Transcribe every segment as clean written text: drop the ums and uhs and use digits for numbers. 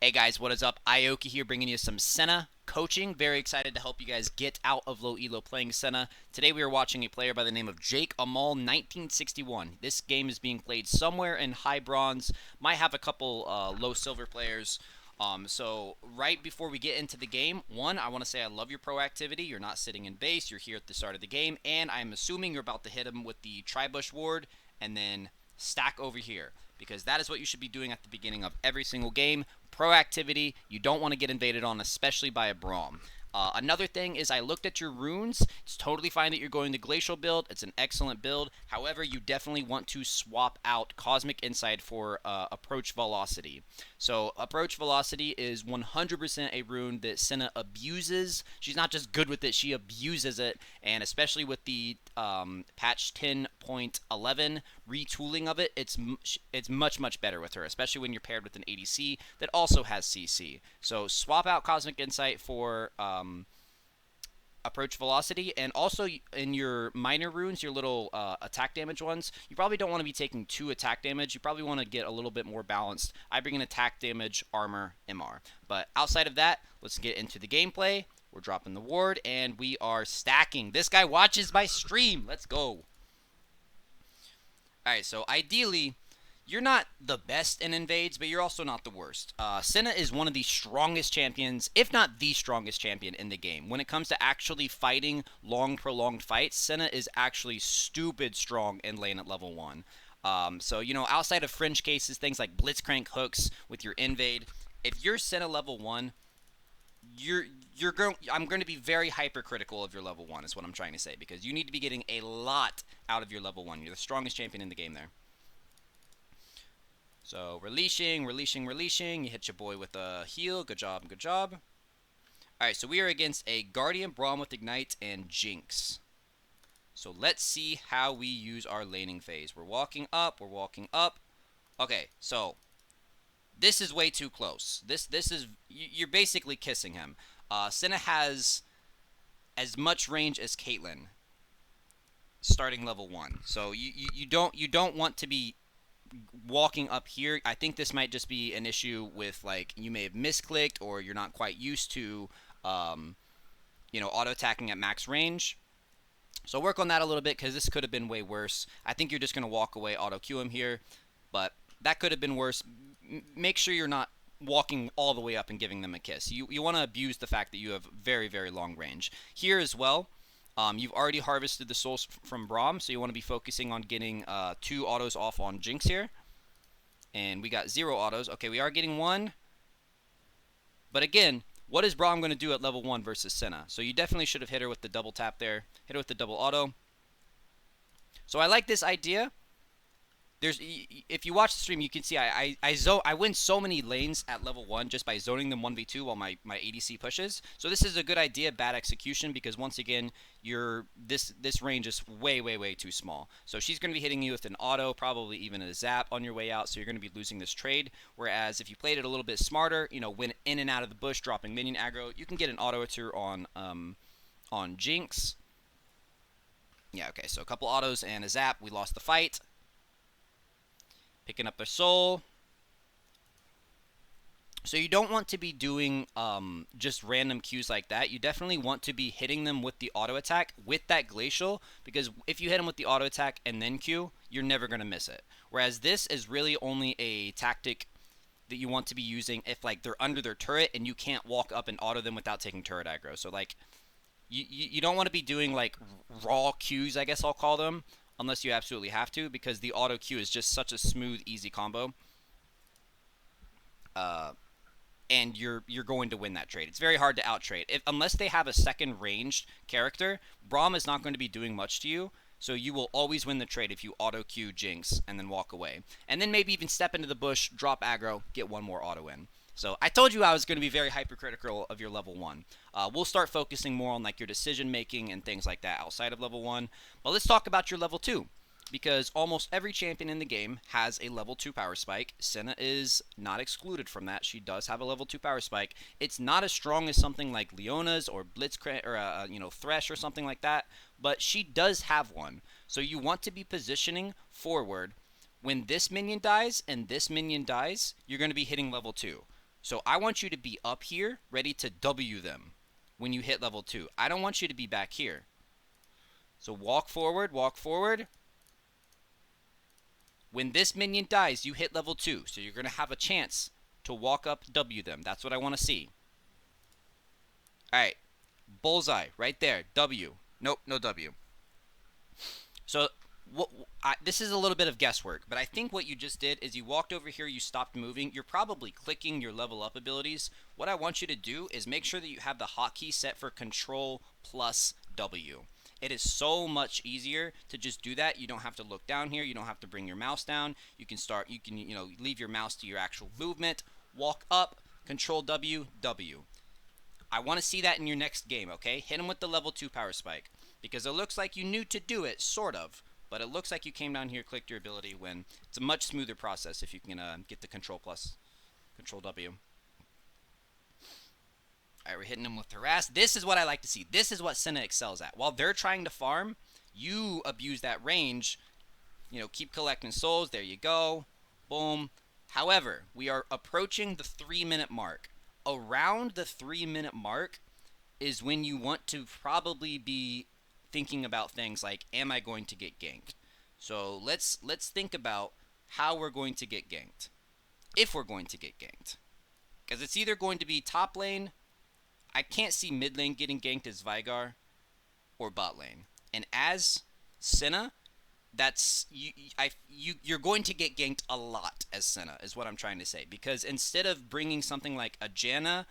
Hey guys, what is up? Ioki here bringing you some Senna coaching. Very excited to help you guys get out of low elo playing Senna. Today we are watching a player by the name of Jake Amal 1961. This game is being played somewhere in high bronze. Might have a couple low silver players. So right before we get into the game, one, I want to say I love your proactivity. You're not sitting in base. You're here at the start of the game. And I'm assuming you're about to hit him with the Tribush ward and then stack over here, because that is what you should be doing at the beginning of every single game. Proactivity, you don't want to get invaded on, especially by a Braum. Another thing is I looked at your runes. It's totally fine that you're going the Glacial build. It's an excellent build. However, you definitely want to swap out Cosmic Insight for Approach Velocity. So Approach Velocity is 100% a rune that Senna abuses. She's not just good with it, she abuses it. And especially with the patch 10.11 retooling of it, it's much better with her, especially when you're paired with an ADC that also has CC. So swap out Cosmic Insight for Approach Velocity, and also in your minor runes, your little attack damage ones, you probably don't want to be taking 2 attack damage. You probably want to get a little bit more balanced. I bring in attack damage, armor, MR. But outside of that, let's get into the gameplay. We're dropping the ward, and we are stacking. This guy watches my stream. Let's go. Alright, so ideally, you're not the best in invades, but you're also not the worst. Senna is one of the strongest champions, if not the strongest champion in the game. When it comes to actually fighting long, prolonged fights, Senna is actually stupid strong in lane at level 1. So, you know, outside of fringe cases, things like Blitzcrank hooks with your invade, if you're Senna level 1, I'm going to be very hypercritical of your level 1 is what I'm trying to say, because you need to be getting a lot out of your level 1. You're the strongest champion in the game there. So, releasing. You hit your boy with a heal. Good job. Alright, so we are against a Guardian, Braum with Ignite, and Jinx. So, let's see how we use our laning phase. We're walking up. Okay, so, this is way too close. This is, you're basically kissing him. Senna has as much range as Caitlyn, starting level 1. So, you don't want to be walking up here. I think this might just be an issue with, like, you may have misclicked, or you're not quite used to you know, auto attacking at max range. So work on that a little bit, because this could have been way worse. I think you're just going to walk away, auto Q him here, but that could have been worse. Make sure you're not walking all the way up and giving them a kiss. You want to abuse the fact that you have very long range here as well. You've already harvested the souls from Braum, so you want to be focusing on getting 2 autos off on Jinx here. And we got 0 autos. Okay, we are getting 1. But again, what is Braum going to do at level 1 versus Senna? So you definitely should have hit her with the double tap there. Hit her with the double auto. So I like this idea. If you watch the stream, you can see I win so many lanes at level 1 just by zoning them 1v2 while my ADC pushes. So this is a good idea, bad execution, because once again, this range is way too small. So she's going to be hitting you with an auto, probably even a zap on your way out, so you're going to be losing this trade. Whereas if you played it a little bit smarter, you know, went in and out of the bush, dropping minion aggro, you can get an auto or 2 on Jinx. Yeah, okay, so a couple autos and a zap. We lost the fight. Picking up their soul. So you don't want to be doing just random Qs like that. You definitely want to be hitting them with the auto attack with that Glacial, because if you hit them with the auto attack and then Q, you're never going to miss it. Whereas this is really only a tactic that you want to be using if, like, they're under their turret and you can't walk up and auto them without taking turret aggro. So, like, you don't want to be doing, like, raw Qs, I guess I'll call them, unless you absolutely have to, because the auto Q is just such a smooth, easy combo. And you're going to win that trade. It's very hard to out-trade. Unless they have a second ranged character, Braum is not going to be doing much to you, so you will always win the trade if you auto Q Jinx and then walk away. And then maybe even step into the bush, drop aggro, get 1 more auto in. So I told you I was going to be very hypercritical of your level 1. We'll start focusing more on, like, your decision making and things like that outside of level 1. But let's talk about your level 2, because almost every champion in the game has a level 2 power spike. Senna is not excluded from that. She does have a level 2 power spike. It's not as strong as something like Leona's or Blitzcrank or you know, Thresh or something like that, but she does have one. So you want to be positioning forward. When this minion dies and this minion dies, you're going to be hitting level 2. So I want you to be up here, ready to W them when you hit level 2. I don't want you to be back here. So walk forward, walk forward. When this minion dies, you hit level 2. So you're going to have a chance to walk up, W them. That's what I want to see. Alright. Bullseye, right there. W. Nope, no W. So this is a little bit of guesswork, but I think what you just did is you walked over here, you stopped moving. You're probably clicking your level up abilities. What I want you to do is make sure that you have the hotkey set for Control plus W. It is so much easier to just do that. You don't have to look down here. You don't have to bring your mouse down. You can leave your mouse to your actual movement. Walk up, Control W, W. I want to see that in your next game, okay? Hit him with the level 2 power spike. Because it looks like you knew to do it, sort of. But it looks like you came down here, clicked your ability, when it's a much smoother process if you can get the Control plus, Control W. Alright, we're hitting him with Harass. This is what I like to see. This is what Senna excels at. While they're trying to farm, you abuse that range. You know, keep collecting souls. There you go. Boom. However, we are approaching the 3-minute mark. Around the 3-minute mark is when you want to probably be thinking about things like, am I going to get ganked? So let's think about how we're going to get ganked. If we're going to get ganked. Because it's either going to be top lane. I can't see mid lane getting ganked as Vigar, or bot lane. And as Senna, that's you're going to get ganked a lot as Senna, is what I'm trying to say. Because instead of bringing something like a Janna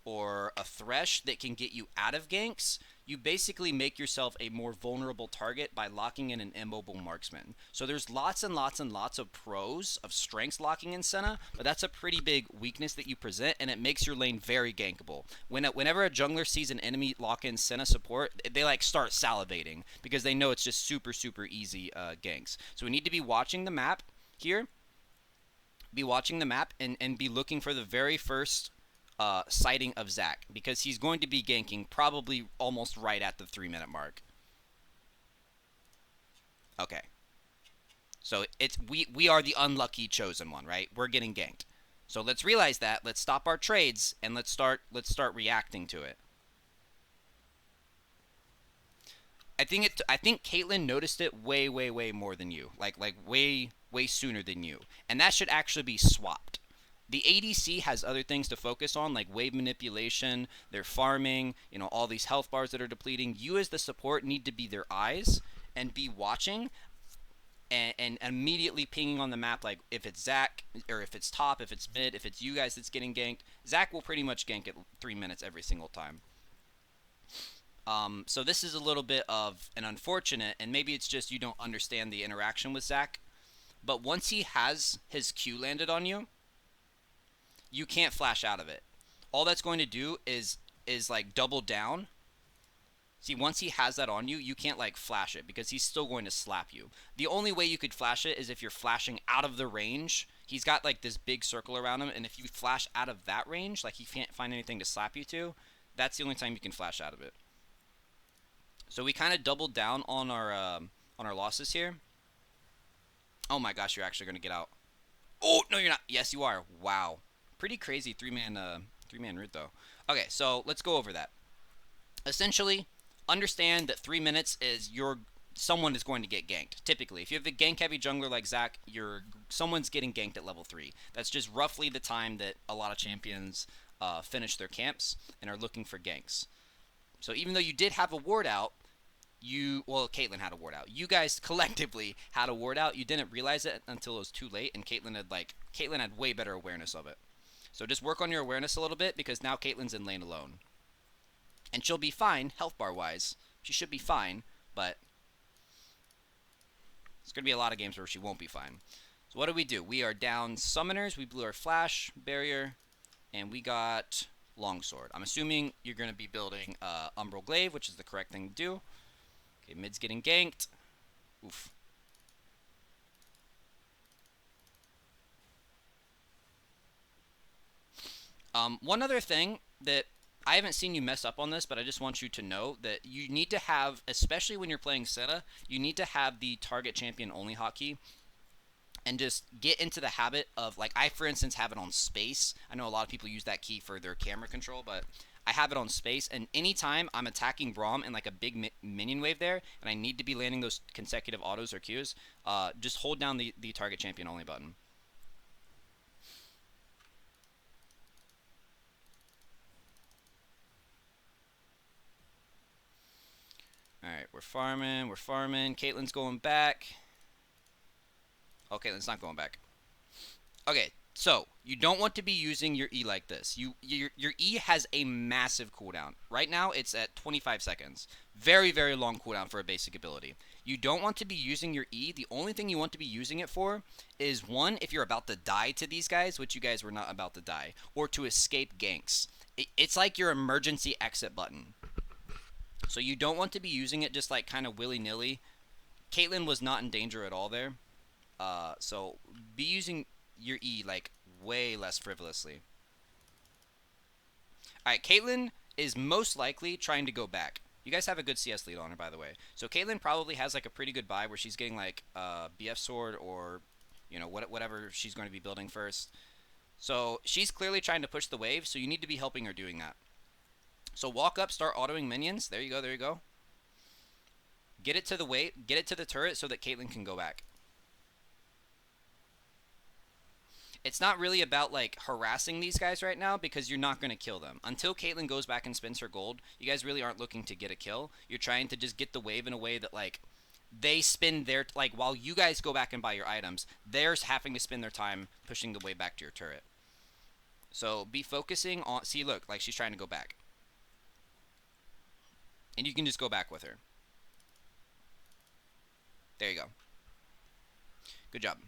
or a Thresh that can get you out of ganks, you basically make yourself a more vulnerable target by locking in an immobile marksman. So there's lots and lots and lots of pros of strengths locking in Senna, but that's a pretty big weakness that you present, and it makes your lane very gankable. Whenever a jungler sees an enemy lock in Senna support, they like start salivating because they know it's just super, super easy ganks. So we need to be watching the map here, be watching the map, and be looking for the very first sighting of Zac, because he's going to be ganking probably almost right at the 3-minute mark. Okay. So it's we are the unlucky chosen one, right? We're getting ganked. So let's realize that. Let's stop our trades and let's start reacting to it. I think Caitlyn noticed it way more than you. Like way sooner than you. And that should actually be swapped. The ADC has other things to focus on, like wave manipulation, their farming, all these health bars that are depleting. You as the support need to be their eyes and be watching and immediately pinging on the map, like if it's Zac, or if it's top, if it's mid, if it's you guys that's getting ganked. Zac will pretty much gank at 3 minutes every single time. So this is a little bit of an unfortunate, and maybe it's just you don't understand the interaction with Zac, but once he has his Q landed on you, you can't flash out of it. All that's going to do is like double down. See, once he has that on you, you can't like flash it because he's still going to slap you. The only way you could flash it is if you're flashing out of the range. He's got like this big circle around him, and if you flash out of that range, like he can't find anything to slap you to, that's the only time you can flash out of it. So we kind of doubled down on our losses here. Oh my gosh, you're actually going to get out. Oh, no, you're not. Yes, you are. Wow. Pretty crazy three-man route, though. Okay, so let's go over that. Essentially, understand that 3 minutes is someone is going to get ganked. Typically, if you have a gank-heavy jungler like Zac, someone's getting ganked at level 3. That's just roughly the time that a lot of champions finish their camps and are looking for ganks. So even though you did have a ward out, Caitlyn had a ward out. You guys collectively had a ward out. You didn't realize it until it was too late, and Caitlyn had way better awareness of it. So just work on your awareness a little bit, because now Caitlyn's in lane alone. And she'll be fine, health bar wise. She should be fine, but it's going to be a lot of games where she won't be fine. So what do? We are down summoners. We blew our flash barrier, and we got longsword. I'm assuming you're going to be building Umbral Glaive, which is the correct thing to do. Okay, mid's getting ganked. Oof. One other thing that I haven't seen you mess up on this, but I just want you to know that you need to have, especially when you're playing Senna, you need to have the target champion only hotkey and just get into the habit of, like, I for instance have it on space. I know a lot of people use that key for their camera control, but I have it on space, and anytime I'm attacking Braum in like a big minion wave there and I need to be landing those consecutive autos or Qs, just hold down the target champion only button. Alright, we're farming, we're farming. Caitlyn's going back. Oh, Caitlyn's not going back. Okay, so you don't want to be using your E like this. Your E has a massive cooldown. Right now, it's at 25 seconds. Very, very long cooldown for a basic ability. You don't want to be using your E. The only thing you want to be using it for is, one, if you're about to die to these guys, which you guys were not about to die, or to escape ganks. It's like your emergency exit button. So you don't want to be using it just like kind of willy-nilly. Caitlyn was not in danger at all there. So be using your E like way less frivolously. Alright, Caitlyn is most likely trying to go back. You guys have a good CS lead on her, by the way. So Caitlyn probably has like a pretty good buy where she's getting like BF sword or, you know, whatever she's going to be building first. So she's clearly trying to push the wave, so you need to be helping her doing that. So walk up, start autoing minions. There you go, there you go. Get it to the wave, get it to the turret so that Caitlyn can go back. It's not really about like harassing these guys right now because you're not going to kill them. Until Caitlyn goes back and spends her gold, you guys really aren't looking to get a kill. You're trying to just get the wave in a way that like they spend their, like while you guys go back and buy your items, they're having to spend their time pushing the wave back to your turret. So be focusing on, see look, like she's trying to go back. And you can just go back with her. There you go. Good job.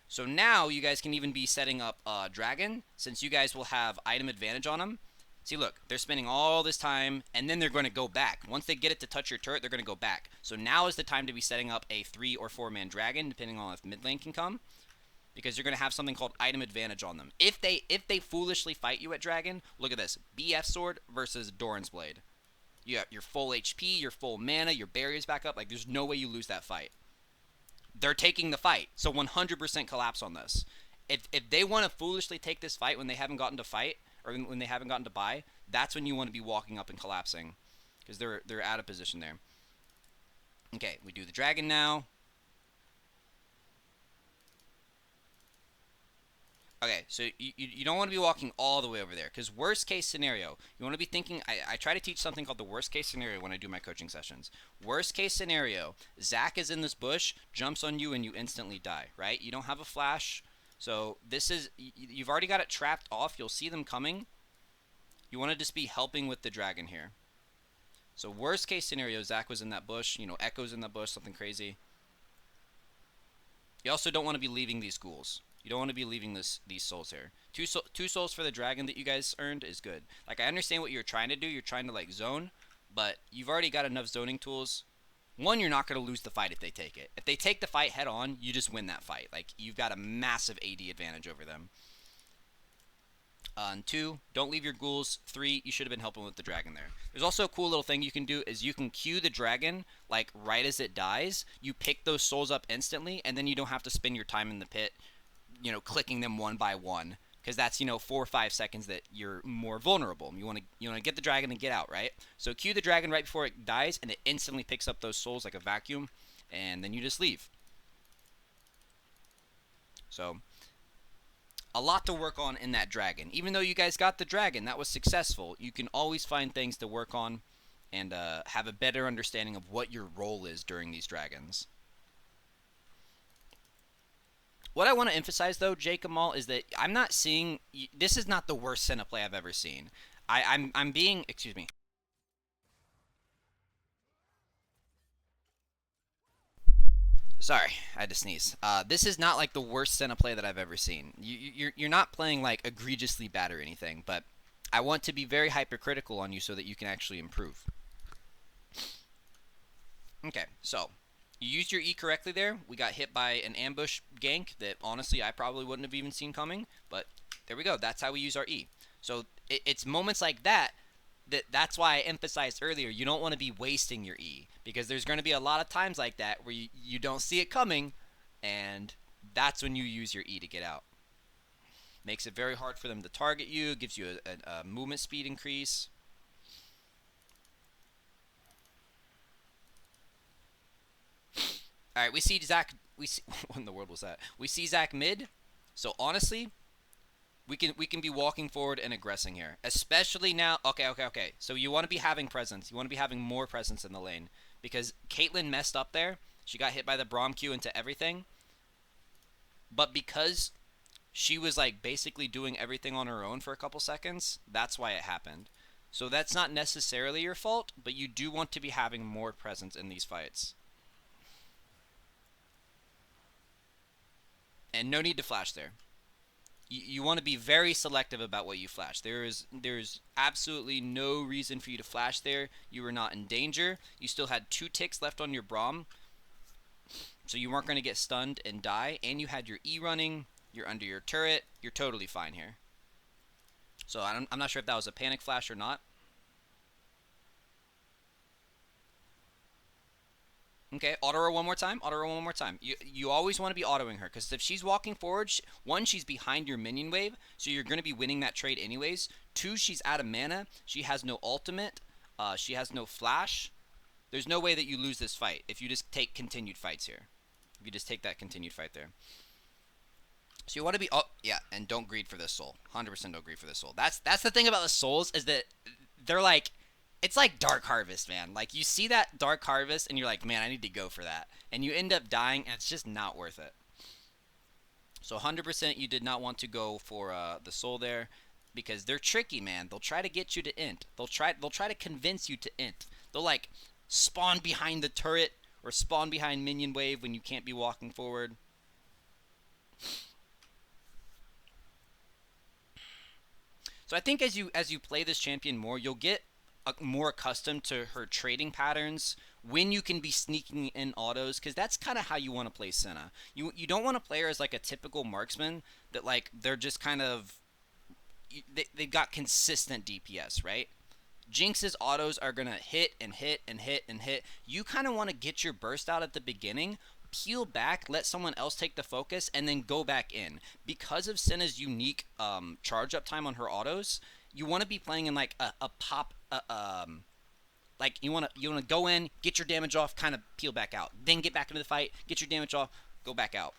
So now you guys can even be setting up Dragon, since you guys will have item advantage on them. See, look, they're spending all this time, and then they're going to go back. Once they get it to touch your turret, they're going to go back. So now is the time to be setting up a 3 or 4 man Dragon, depending on if mid lane can come, because you're going to have something called item advantage on them. If they foolishly fight you at Dragon, look at this: BF sword versus Doran's blade. You have your full HP, your full mana, your barriers back up. Like, there's no way you lose that fight. They're taking the fight, so 100% collapse on this. If they want to foolishly take this fight when they haven't gotten to fight, or when they haven't gotten to buy, that's when you want to be walking up and collapsing, because they're out of position there. Okay, we do the Dragon now. Okay, so you don't want to be walking all the way over there, because worst case scenario, you want to be thinking, I try to teach something called the worst case scenario when I do my coaching sessions. Worst case scenario, Zach is in this bush, jumps on you, and you instantly die, right? You don't have a flash, so this is, you've already got it trapped off, you'll see them coming. You want to just be helping with the Dragon here. So worst case scenario, Zach was in that bush, you know, Echo's in that bush, something crazy. You also don't want to be leaving these ghouls. You don't want to be leaving these souls here. Two souls for the Dragon that you guys earned is good. Like, I understand what you're trying to do. You're trying to, like, zone. But you've already got enough zoning tools. One, you're not going to lose the fight if they take it. If they take the fight head on, you just win that fight. Like, you've got a massive AD advantage over them. And 2, don't leave your ghouls. 3, you should have been helping with the Dragon there. There's also a cool little thing you can do is you can queue the Dragon, like, right as it dies. You pick those souls up instantly, and then you don't have to spend your time in the pit, you know, clicking them one by one, because that's, you know, 4 or 5 seconds that you're more vulnerable. You want to get the Dragon and get out, right? So queue the Dragon right before it dies, and it instantly picks up those souls like a vacuum, and then you just leave. So a lot to work on in that Dragon. Even though you guys got the Dragon, that was successful, you can always find things to work on and have a better understanding of what your role is during these Dragons. What I want to emphasize, though, Jake Amal, is that I'm not seeing... This is not the worst Senna play I've ever seen. I'm being... Excuse me. Sorry, I had to sneeze. This is not like the worst Senna play that I've ever seen. You're not playing like egregiously bad or anything, but I want to be very hypercritical on you so that you can actually improve. Okay, so you used your E correctly there. We got hit by an ambush gank that honestly I probably wouldn't have even seen coming, but there we go. That's how we use our E. So it's moments like that that's why I emphasized earlier, you don't want to be wasting your E, because there's going to be a lot of times like that where you don't see it coming, and that's when you use your E to get out. Makes it very hard for them to target you, gives you a movement speed increase. All right, we see Zach. We see what in the world was that? We see Zach mid. So honestly, we can be walking forward and aggressing here, especially now. Okay. So you want to be having presence. You want to be having more presence in the lane because Caitlyn messed up there. She got hit by the Braum Q into everything, but because she was like basically doing everything on her own for a couple seconds, that's why it happened. So that's not necessarily your fault, but you do want to be having more presence in these fights. And no need to flash there. You want to be very selective about what you flash. There's absolutely no reason for you to flash there. You were not in danger. You still had 2 ticks left on your Braum, so you weren't going to get stunned and die. And you had your E running. You're under your turret. You're totally fine here. So I'm not sure if that was a panic flash or not. Okay, auto her one more time. Auto her one more time. You always want to be autoing her because if she's walking forward, one, she's behind your minion wave, so you're going to be winning that trade anyways. 2, she's out of mana. She has no ultimate. She has no flash. There's no way that you lose this fight if you just take continued fights here. If you just take that continued fight there. So you want to be... Oh, yeah, and don't greed for this soul. 100% don't greed for this soul. That's the thing about the souls is that they're like... It's like Dark Harvest, man. Like, you see that Dark Harvest, and you're like, man, I need to go for that. And you end up dying, and it's just not worth it. So 100% you did not want to go for the soul there, because they're tricky, man. They'll try to get you to int. They'll try to convince you to int. They'll, like, spawn behind the turret, or spawn behind minion wave when you can't be walking forward. So I think as you play this champion more, you'll get more accustomed to her trading patterns, when you can be sneaking in autos, because that's kind of how you want to play Senna. You don't want to play her as like a typical marksman that like they're just kind of they've got consistent DPS, right? Jinx's autos are gonna hit and hit and hit and hit. You kind of want to get your burst out at the beginning, peel back, let someone else take the focus, and then go back in. Because of Senna's unique charge up time on her autos, you want to be playing in like a pop, like you want to go in, get your damage off, kind of peel back out, then get back into the fight, get your damage off, go back out.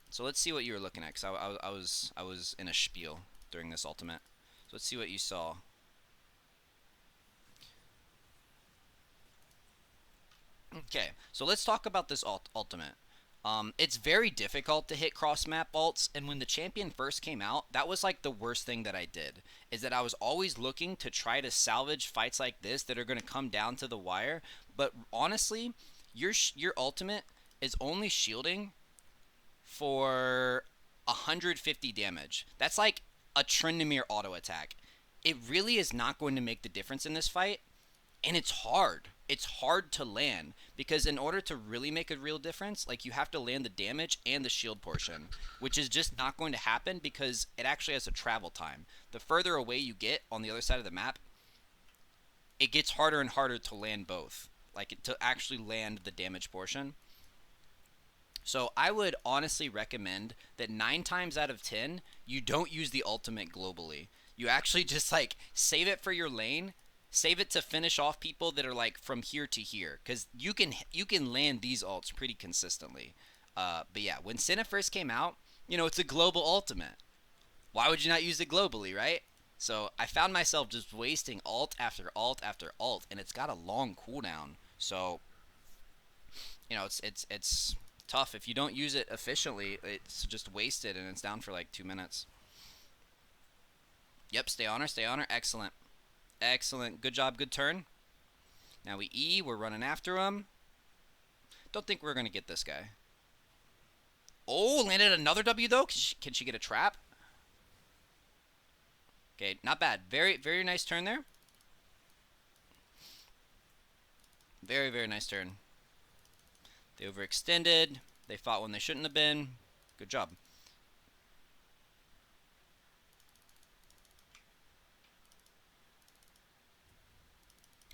So let's see what you were looking at, because I was in a spiel during this ultimate. So let's see what you saw. Okay, so let's talk about this ultimate. It's very difficult to hit cross-map ults, and when the champion first came out, that was like the worst thing that I did, is that I was always looking to try to salvage fights like this that are going to come down to the wire, but honestly, your ultimate is only shielding for 150 damage. That's like a Tryndamere auto attack. It really is not going to make the difference in this fight, and it's hard. It's hard to land because in order to really make a real difference, like you have to land the damage and the shield portion, which is just not going to happen because it actually has a travel time. The further away you get on the other side of the map, it gets harder and harder to land both, like to actually land the damage portion. So I would honestly recommend that 9 times out of 10, you don't use the ultimate globally. You actually just like save it for your lane. Save it to finish off people that are like from here to here, because you can land these ults pretty consistently. But yeah, when Senna first came out, it's a global ultimate. Why would you not use it globally, right? So I found myself just wasting ult after ult after ult, and it's got a long cooldown. So it's tough if you don't use it efficiently. It's just wasted, and it's down for like 2 minutes. Yep, stay on her, stay on her. Excellent. Excellent. Good job. Good turn. Now we E. We're running after him. Don't think we're going to get this guy. Oh, landed another W, though. Can she get a trap? Okay, not bad. Very, very nice turn there. Very, very nice turn. They overextended. They fought when they shouldn't have been. Good job.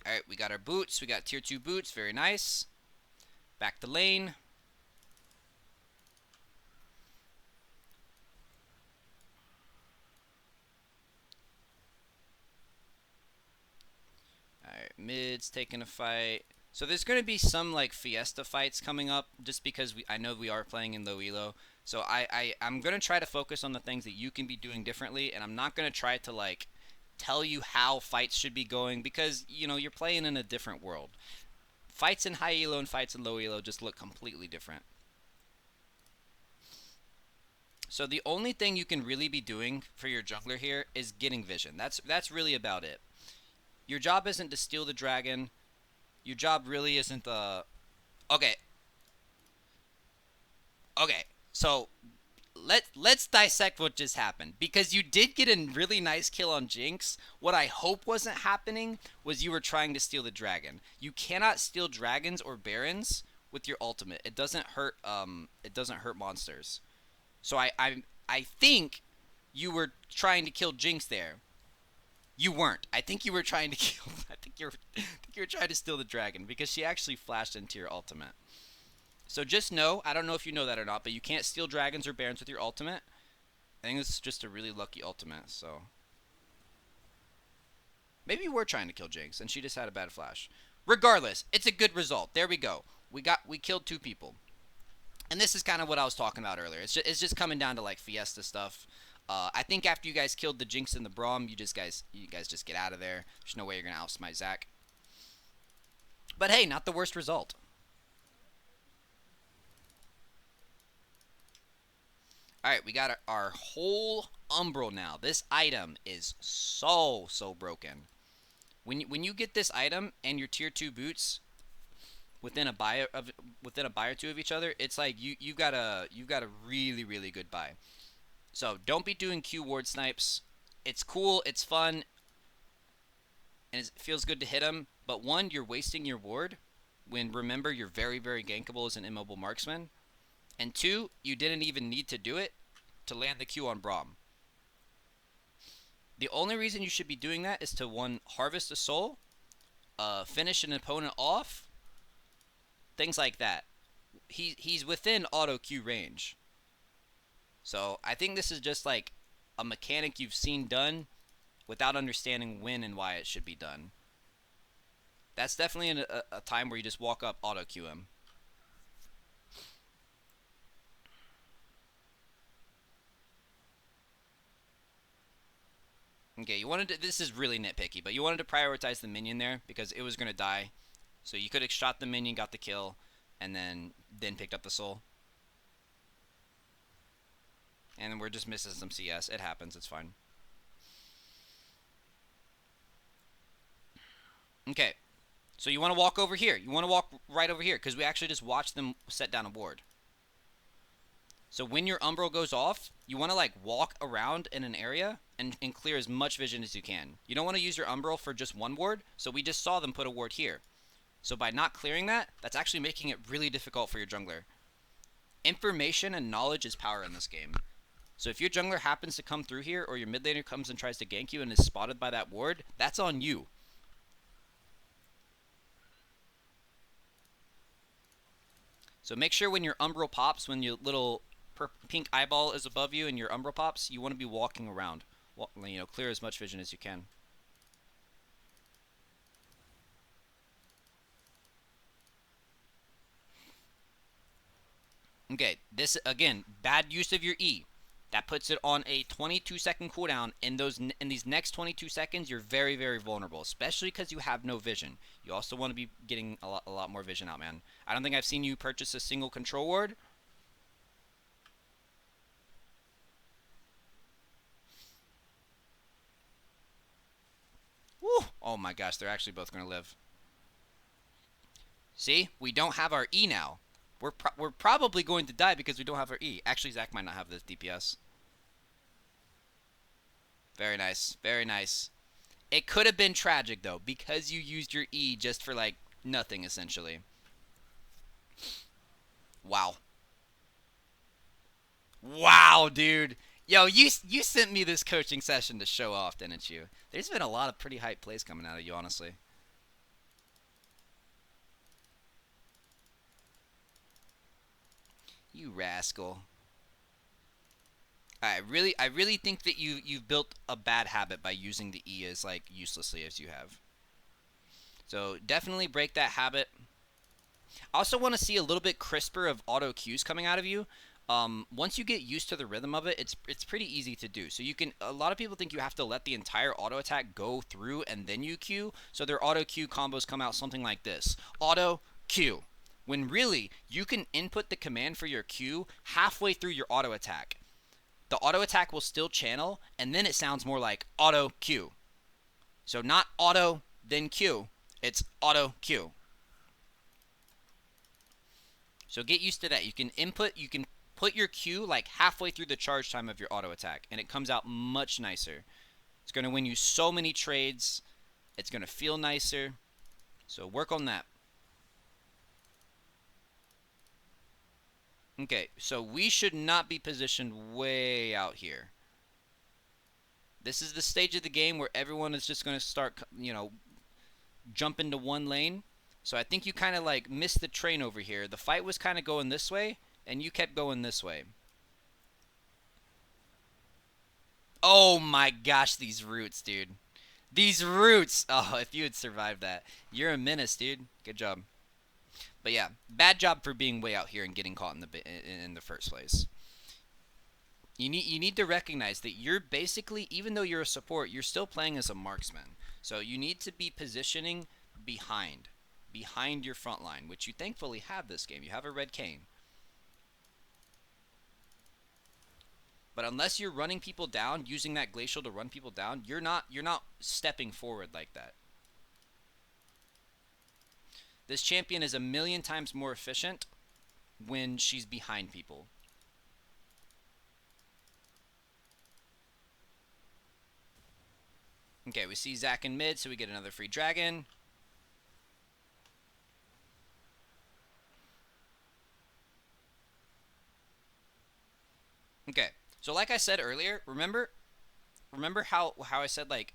Alright, we got our boots. We got tier 2 boots. Very nice. Back to lane. Alright, mid's taking a fight. So there's going to be some like Fiesta fights coming up just because I know we are playing in low elo. So I'm going to try to focus on the things that you can be doing differently, and I'm not going to try to like tell you how fights should be going because, you know, you're playing in a different world. Fights in high elo and fights in low elo just look completely different. So the only thing you can really be doing for your jungler here is getting vision. That's really about it. Your job isn't to steal the dragon. Your job really isn't the... Okay. Okay. So let's dissect what just happened, because you did get a really nice kill on Jinx. What I hope wasn't happening was you were trying to steal the dragon. You cannot steal dragons or barons with your ultimate. It doesn't hurt monsters. So I think you were trying to kill Jinx there. You weren't. I think you were trying to kill. I think you were trying to steal the dragon because she actually flashed into your ultimate. So just know, I don't know if you know that or not, but you can't steal dragons or barons with your ultimate. I think it's just a really lucky ultimate. So maybe you were trying to kill Jinx and she just had a bad flash. Regardless, it's a good result. There we go. We killed 2 people. And this is kind of what I was talking about earlier. It's just coming down to like Fiesta stuff. I think after you guys killed the Jinx and the Braum, you guys just get out of there. There's no way you're gonna outsmite Zach. But hey, not the worst result. Alright, we got our whole Umbral now. This item is so broken. When you get this item and your tier 2 boots within a buy or 2 of each other, it's like you've got a really good buy. So don't be doing Q ward snipes. It's cool, it's fun, and it feels good to hit them. But one, you're wasting your ward when, remember, you're very gankable as an immobile marksman. And 2, you didn't even need to do it to land the Q on Braum. The only reason you should be doing that is to, 1, harvest a soul, finish an opponent off, things like that. He's within auto Q range. So I think this is just like a mechanic you've seen done without understanding when and why it should be done. That's definitely a time where you just walk up, auto Q him. Okay, you wanted to, this is really nitpicky, but you wanted to prioritize the minion there because it was going to die. So you could have shot the minion, got the kill, and then picked up the soul. And then we're just missing some CS. It happens, it's fine. Okay, so you want to walk over here. You want to walk right over here because we actually just watched them set down a ward. So when your Umbral goes off, you want to like walk around in an area and clear as much vision as you can. You don't want to use your Umbral for just one ward, so we just saw them put a ward here. So by not clearing that, that's actually making it really difficult for your jungler. Information and knowledge is power in this game. So if your jungler happens to come through here, or your mid laner comes and tries to gank you and is spotted by that ward, that's on you. So make sure when your Umbral pops, when your little pink eyeball is above you and your Umbral pops, you want to be walking around. You know, clear as much vision as you can. Okay, this, again, bad use of your E. That puts it on a 22-second cooldown. In these next 22 seconds, you're very vulnerable, especially because you have no vision. You also want to be getting a lot more vision out, man. I don't think I've seen you purchase a single control ward. Woo! Oh my gosh, they're actually both going to live. See? We don't have our E now. We're probably going to die because we don't have our E. Actually, Zach might not have this DPS. Very nice. Very nice. It could have been tragic, though, because you used your E just for, like, nothing, essentially. Wow. Wow, dude. Yo, you sent me this coaching session to show off, didn't you? There's been a lot of pretty hype plays coming out of you, honestly. You rascal. I really think that you've built a bad habit by using the E as like uselessly as you have. So definitely break that habit. I also want to see a little bit crisper of auto cues coming out of you. Once you get used to the rhythm of it, it's pretty easy to do. So you can. A lot of people think you have to let the entire auto attack go through and then you Q. So their auto Q combos come out something like this: auto Q. When really you can input the command for your Q halfway through your auto attack. The auto attack will still channel, and then it sounds more like auto Q. So not auto then Q. It's auto Q. So get used to that. You can put your Q like halfway through the charge time of your auto attack, and it comes out much nicer. It's going to win you so many trades. It's going to feel nicer. So work on that. Okay, so we should not be positioned way out here. This is the stage of the game where everyone is just going to start, jump into one lane. So I think you kind of like missed the train over here. The fight was kind of going this way, and you kept going this way. Oh my gosh, these roots, dude. These roots! Oh, if you had survived that. You're a menace, dude. Good job. But yeah, bad job for being way out here and getting caught in the first place. You need to recognize that you're basically, even though you're a support, you're still playing as a marksman. So you need to be positioning behind your front line, which you thankfully have this game. You have a red cane. But unless you're running people down, using that glacial to run people down, you're not stepping forward like that. This champion is a million times more efficient when she's behind people. Okay, we see Zac in mid, so we get another free dragon. Okay, so like I said earlier, remember how I said like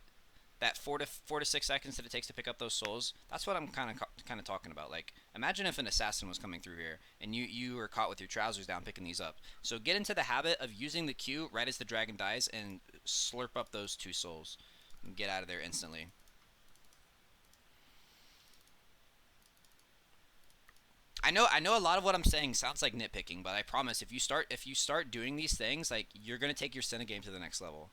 that 4 to 6 seconds that it takes to pick up those souls? That's what I'm kind of talking about. Like, imagine if an assassin was coming through here and you were caught with your trousers down picking these up. So get into the habit of using the Q right as the dragon dies and slurp up those 2 souls and get out of there instantly. I know a lot of what I'm saying sounds like nitpicking, but I promise if you start doing these things, like, you're gonna take your Senna game to the next level.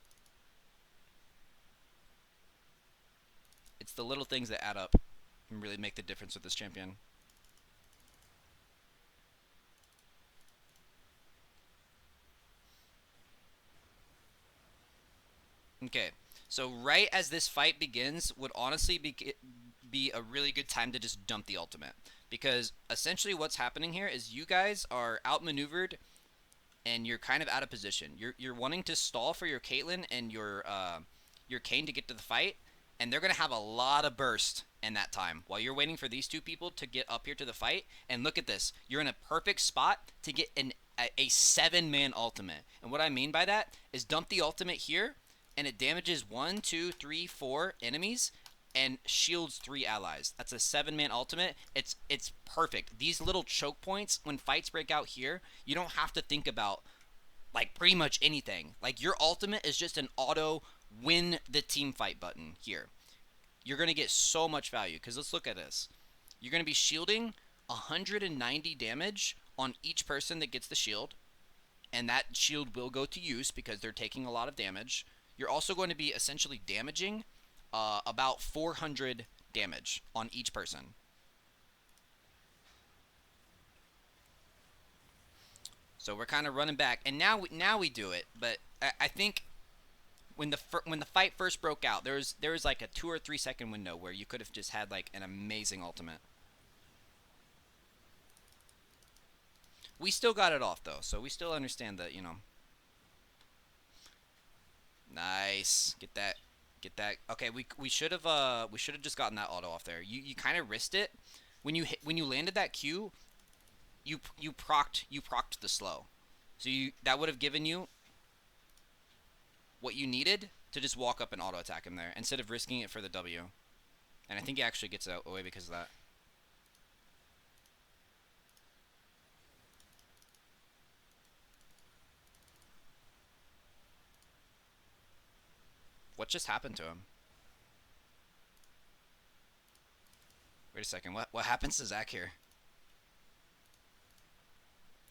It's the little things that add up and really make the difference with this champion. Okay, so right as this fight begins would honestly be a really good time to just dump the ultimate. Because essentially what's happening here is you guys are outmaneuvered and you're kind of out of position. You're wanting to stall for your Caitlyn and your Kayn to get to the fight, and they're gonna have a lot of burst in that time while you're waiting for these 2 people to get up here to the fight. And look at this, you're in a perfect spot to get a 7-man ultimate. And what I mean by that is dump the ultimate here, and it damages 1, 2, 3, 4 enemies and shields 3 allies. That's a 7-man ultimate. It's perfect. These little choke points, when fights break out here, you don't have to think about like pretty much anything. Like, your ultimate is just an auto win the team fight button here. You're going to get so much value because let's look at this. You're going to be shielding 190 damage on each person that gets the shield, and that shield will go to use because they're taking a lot of damage. You're also going to be essentially damaging about 400 damage on each person. So we're kind of running back, and now we do it. But I think when the fight first broke out, there was like a 2 or 3 second window where you could have just had like an amazing ultimate. We still got it off though, so we still understand that, Nice. Get that. Okay, we should have just gotten that auto off there. You kind of risked it when you landed that Q. You procced the slow, so that would have given you what you needed to just walk up and auto attack him there instead of risking it for the W. And I think he actually gets it away because of that. What just happened to him? Wait a second. What happens to Zach here?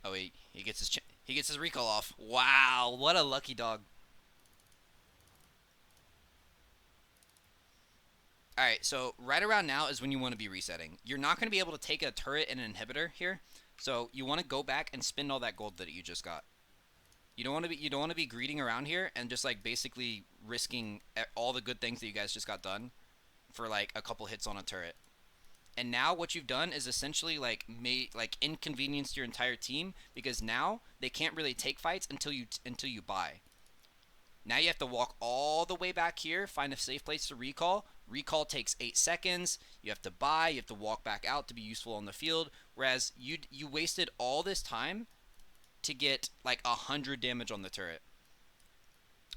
Oh, he gets his recall off. Wow, what a lucky dog. All right, so right around now is when you want to be resetting. You're not going to be able to take a turret and an inhibitor here, so you want to go back and spend all that gold that you just got. You don't want to be greeting around here and just like basically risking all the good things that you guys just got done for like a couple hits on a turret. And now what you've done is essentially like inconvenienced your entire team, because now they can't really take fights until you buy. Now you have to walk all the way back here, find a safe place to recall. Recall takes 8 seconds. You have to buy. You have to walk back out to be useful on the field. Whereas you wasted all this time to get like 100 damage on the turret.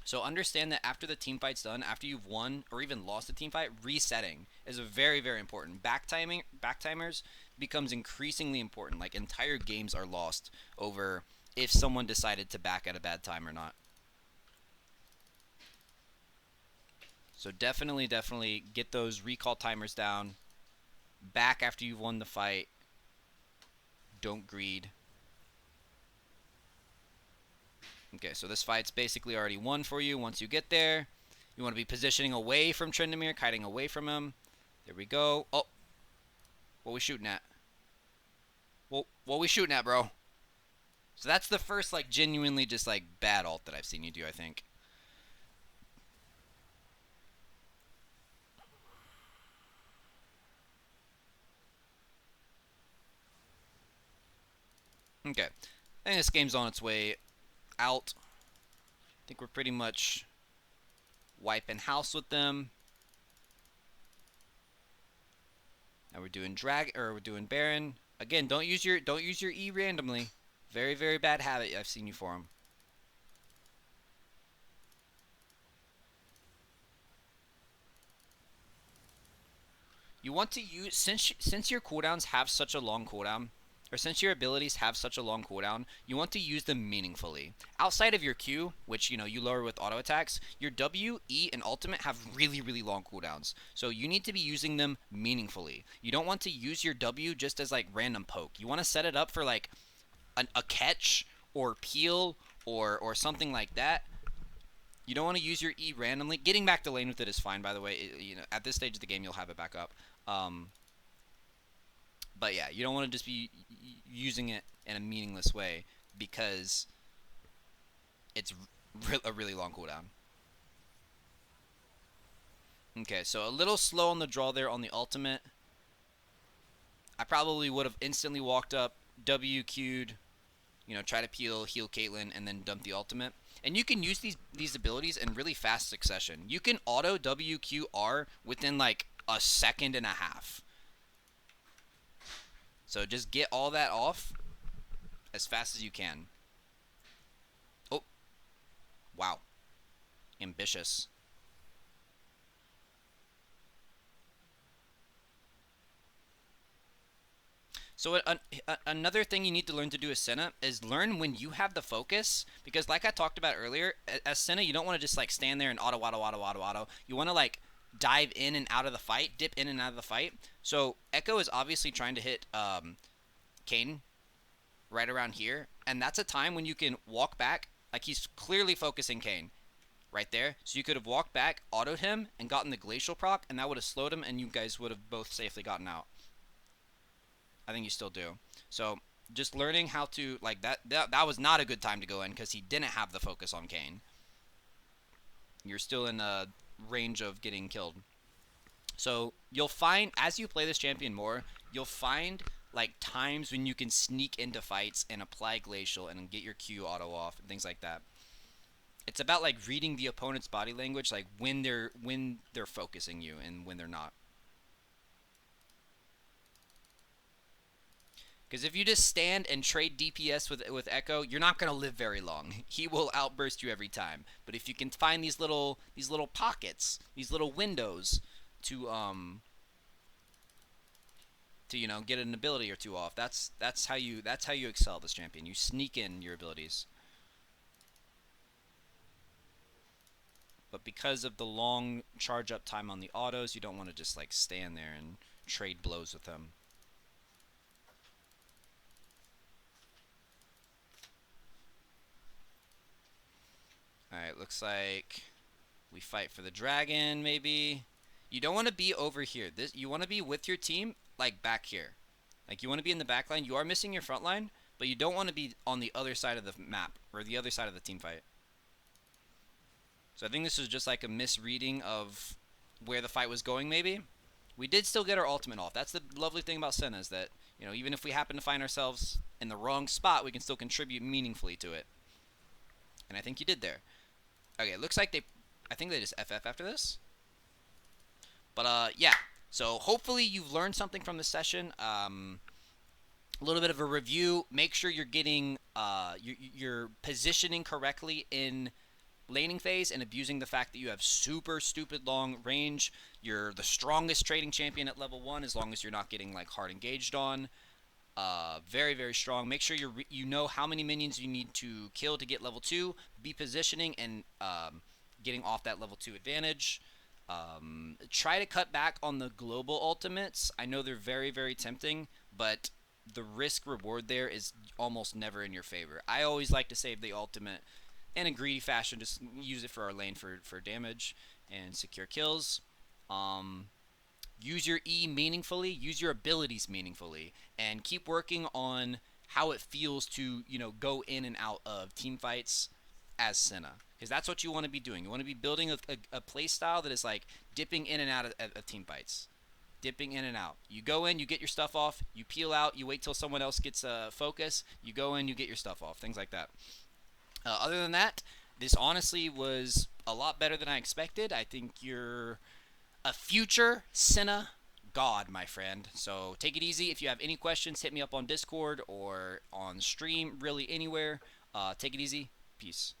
So understand that after the team fight's done, after you've won or even lost a team fight, resetting is a very, very important. Backtimers becomes increasingly important. Like entire games are lost over if someone decided to back at a bad time or not. So definitely get those recall timers down. Back after you've won the fight. Don't greed. Okay, so this fight's basically already won for you once you get there. You want to be positioning away from Tryndamere, kiting away from him. There we go. Oh, what we shooting at? Well, what we shooting at, bro? So that's the first, like, genuinely just, like, bad ult that I've seen you do, I think. Okay. I think this game's on its way out. I think we're pretty much wiping house with them. Now we're doing we're doing Baron. Again, don't use your E randomly. Very, very bad habit I've seen you form. You want to use, since your cooldowns have such a long cooldown, or since your abilities have such a long cooldown, you want to use them meaningfully. Outside of your Q, which you lower with auto attacks, your W, E, and ultimate have really, really long cooldowns. So you need to be using them meaningfully. You don't want to use your W just as like random poke. You want to set it up for like a catch or peel or something like that. You don't want to use your E randomly. Getting back to lane with it is fine, by the way. At this stage of the game, you'll have it back up. But yeah, you don't want to just be using it in a meaningless way because it's a really long cooldown. Okay, so a little slow on the draw there on the ultimate. I probably would have instantly walked up, W Q'd, try to peel, heal Caitlyn, and then dump the ultimate. And you can use these abilities in really fast succession. You can auto WQR within like a second and a half. So just get all that off as fast as you can. Oh. Wow. Ambitious. So another thing you need to learn to do as Senna is learn when you have the focus, because like I talked about earlier, as Senna you don't want to just like stand there and auto. You want to like dive in and out of the fight, dip in and out of the fight. So Echo is obviously trying to hit Kayn right around here, and that's a time when you can walk back. Like he's clearly focusing Kayn right there. So you could have walked back, autoed him, and gotten the glacial proc, and that would have slowed him, and you guys would have both safely gotten out. I think you still do. So just learning how to like that was not a good time to go in because he didn't have the focus on Kayn. You're still in a range of getting killed. So you'll find as you play this champion more, you'll find like times when you can sneak into fights and apply glacial and get your Q auto off and things like that. It's about like reading the opponent's body language, like when they're focusing you and when they're not. Because if you just stand and trade DPS with Echo, you're not going to live very long. He will outburst you every time. But if you can find these little pockets, these little windows to get an ability or two off, that's how you excel this champion. You sneak in your abilities. But but because of the long charge up time on the autos, you don't want to just like stand there and trade blows with them. Alright, looks like we fight for the dragon, maybe. You don't want to be over here. You want to be with your team, like back here. Like you want to be in the back line. You are missing your front line, but you don't want to be on the other side of the map or the other side of the team fight. So I think this was just like a misreading of where the fight was going, maybe. We did still get our ultimate off. That's the lovely thing about Senna is that, you know, even if we happen to find ourselves in the wrong spot, we can still contribute meaningfully to it. And I think you did there. Okay, it looks like I think they just FF after this. But, yeah. So, hopefully you've learned something from this session. A little bit of a review. Make sure you're getting, you're positioning correctly in laning phase and abusing the fact that you have super stupid long range. You're the strongest trading champion at level 1 as long as you're not getting, like, hard engaged on. Very, very strong. Make sure you know how many minions you need to kill to get level 2. Be positioning and getting off that level 2 advantage. Try to cut back on the global ultimates. I know they're very, very tempting, but the risk reward there is almost never in your favor. I always like to save the ultimate in a greedy fashion, just use it for our lane for damage and secure kills. Use your E meaningfully, use your abilities meaningfully, and keep working on how it feels to, you know, go in and out of team fights as Senna. Because that's what you want to be doing. You want to be building a play style that is like dipping in and out of team fights. Dipping in and out. You go in, you get your stuff off, you peel out, you wait till someone else gets focus, you go in, you get your stuff off, things like that. Other than that, this honestly was a lot better than I expected. I think you're a future Senna god, my friend. So take it easy. If you have any questions, hit me up on Discord or on stream, really anywhere. Take it easy. Peace.